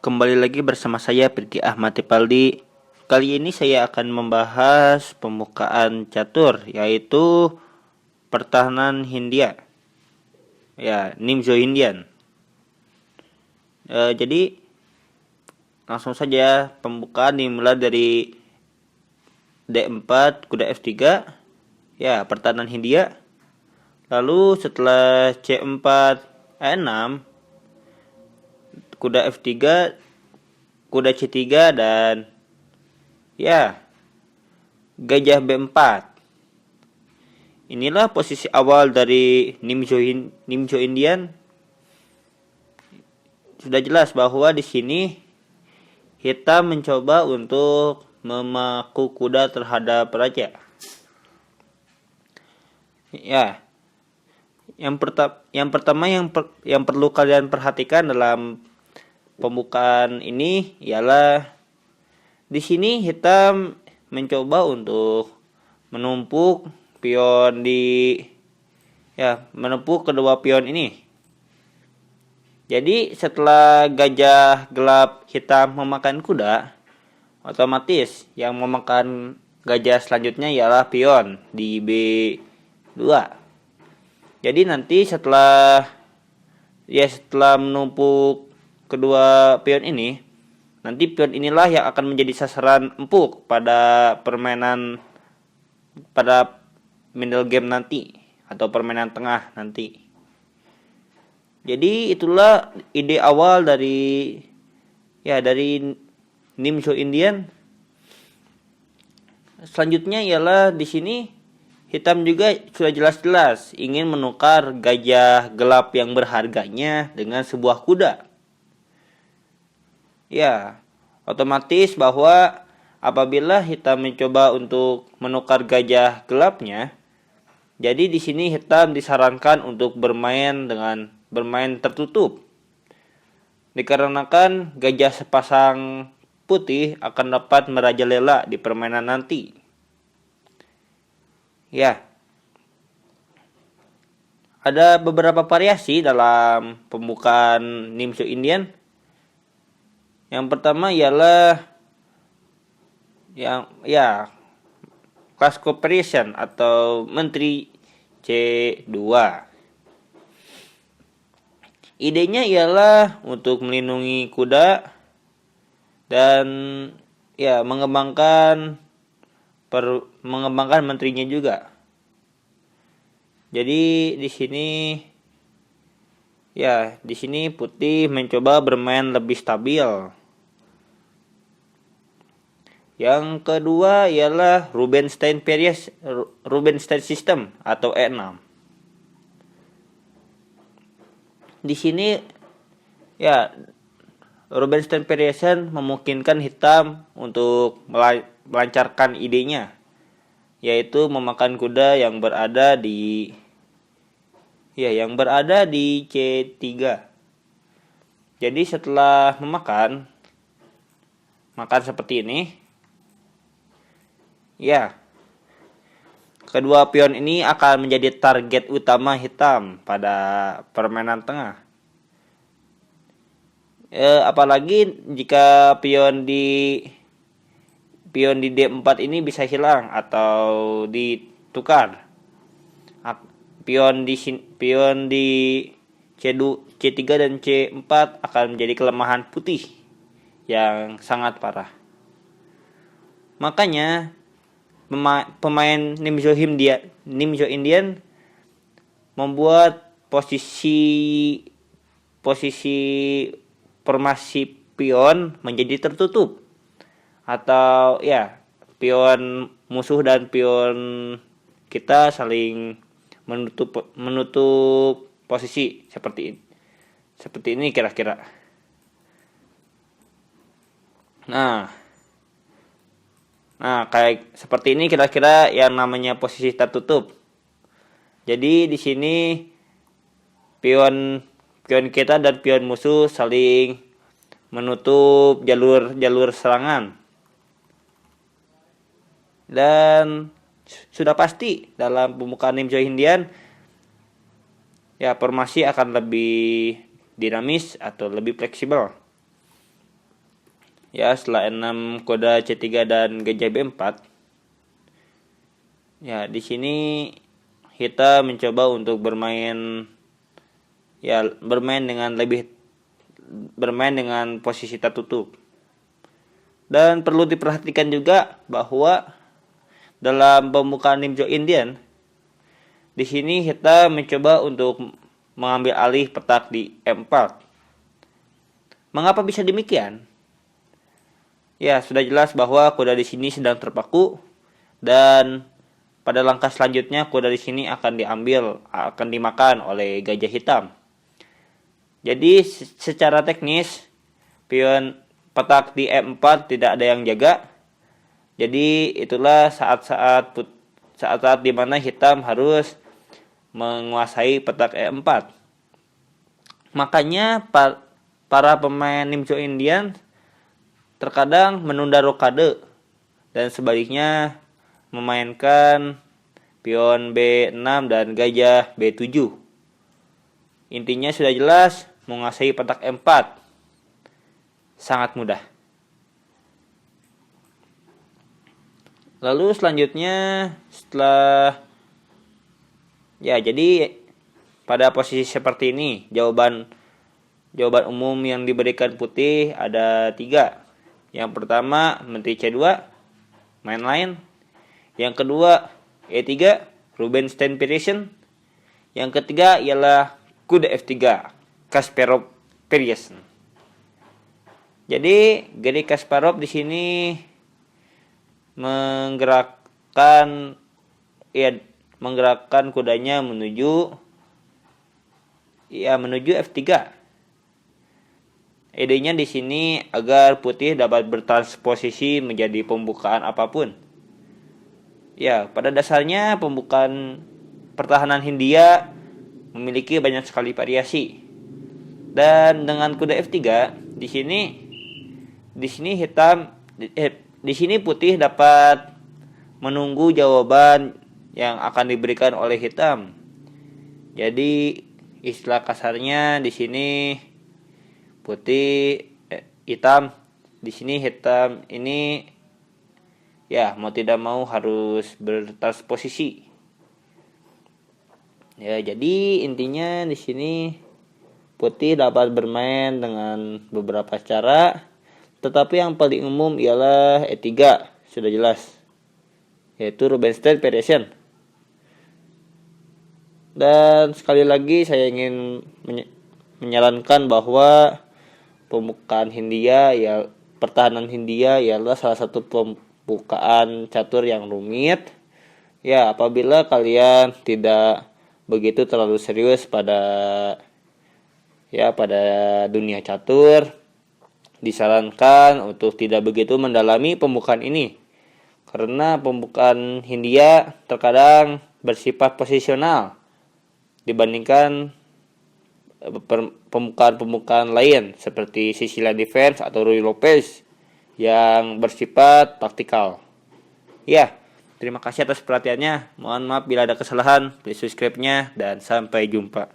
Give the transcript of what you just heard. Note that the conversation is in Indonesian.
Kembali lagi bersama saya Pirki Ahmad Tipaldi. Kali ini saya akan membahas pembukaan catur, yaitu pertahanan Hindia. Ya, Nimzo Indian. Jadi langsung saja pembukaan dimulai dari D4, kuda F3. Ya, pertahanan Hindia. Lalu setelah C4, E6, kuda F3, kuda C3, dan ya, gajah B4. Inilah posisi awal dari Nimzo Indian. Sudah jelas bahwa di sini hitam mencoba untuk memaku kuda terhadap raja. Ya, yang pertama yang perlu kalian perhatikan dalam pembukaan ini ialah di sini hitam mencoba untuk menumpuk kedua pion ini. Jadi setelah gajah gelap hitam memakan kuda, otomatis yang memakan gajah selanjutnya ialah pion di B2. Jadi nanti setelah menumpuk kedua pion ini, nanti pion inilah yang akan menjadi sasaran empuk pada middle game nanti atau permainan tengah nanti. Jadi itulah ide awal dari Nimzo Indian. Selanjutnya ialah di sini hitam juga sudah jelas-jelas ingin menukar gajah gelap yang berharganya dengan sebuah kuda. Ya, otomatis bahwa apabila hitam mencoba untuk menukar gajah gelapnya, jadi di sini hitam disarankan untuk bermain tertutup. Dikarenakan gajah sepasang putih akan dapat merajalela di permainan nanti. Ya. Ada beberapa variasi dalam pembukaan Nimzo Indian. Yang pertama ialah class cooperation atau menteri C2. Idenya ialah untuk melindungi kuda dan mengembangkan menterinya juga. Jadi di sini putih mencoba bermain lebih stabil. Yang kedua ialah Rubinstein system atau E6. Di sini Rubinstein variation memungkinkan hitam untuk melancarkan idenya, yaitu memakan kuda yang berada di C3. Jadi setelah makan seperti ini, kedua pion ini akan menjadi target utama hitam pada permainan tengah. Apalagi jika pion di D4 ini bisa hilang atau ditukar. Pion di C3 dan C4 akan menjadi kelemahan putih yang sangat parah. Makanya pemain Nimzo Indian membuat posisi formasi pion menjadi tertutup, atau pion musuh dan pion kita saling menutup posisi seperti ini kira-kira. Nah, kayak seperti ini kira-kira yang namanya posisi tertutup. Jadi di sini pion kita dan pion musuh saling menutup jalur serangan. Dan sudah pasti dalam pembukaan Nimzo Indian formasi akan lebih dinamis atau lebih fleksibel. Ya, setelah E6 kuda C3 dan gajah B4. Ya, di sini kita mencoba untuk bermain dengan posisi tertutup. Dan perlu diperhatikan juga bahwa dalam pembukaan Nimjo Indian, di sini kita mencoba untuk mengambil alih petak di E4. Mengapa bisa demikian? Ya, sudah jelas bahwa kuda di sini sedang terpaku, dan pada langkah selanjutnya kuda di sini akan dimakan oleh gajah hitam. Jadi secara teknis pion petak di E4 tidak ada yang jaga. Jadi itulah saat-saat di mana hitam harus menguasai petak E4. Makanya para pemain Nimjo Indian terkadang menunda rokade dan sebaliknya memainkan pion B6 dan gajah B7. Intinya sudah jelas, menguasai petak E4 sangat mudah. Lalu selanjutnya jadi pada posisi seperti ini jawaban umum yang diberikan putih ada 3. Yang pertama menteri C2, main line. Yang kedua E3, Rubinstein variation. Yang ketiga ialah kuda F3, Kasparov variation. Jadi Garry Kasparov di sini menggerakkan kudanya menuju F3. Idenya di sini agar putih dapat bertransposisi menjadi pembukaan apapun. Ya, pada dasarnya pembukaan pertahanan Hindia memiliki banyak sekali variasi. Dan dengan kuda F3 di sini putih dapat menunggu jawaban yang akan diberikan oleh hitam. Jadi istilah kasarnya di sini hitam ini mau tidak mau harus bertransposisi. Ya, jadi intinya di sini putih dapat bermain dengan beberapa cara, tetapi yang paling umum ialah E3, sudah jelas, yaitu Rubinstein variation. Dan sekali lagi saya ingin menyarankan bahwa pertahanan Hindia ialah salah satu pembukaan catur yang rumit. Ya, apabila kalian tidak begitu terlalu serius pada dunia catur, disarankan untuk tidak begitu mendalami pembukaan ini. Karena pembukaan Hindia terkadang bersifat posisional dibandingkan pembukaan lain seperti Sicilian Defense atau Ruy Lopez yang bersifat taktikal. Ya, terima kasih atas perhatiannya. Mohon maaf bila ada kesalahan. Please subscribe-nya dan sampai jumpa.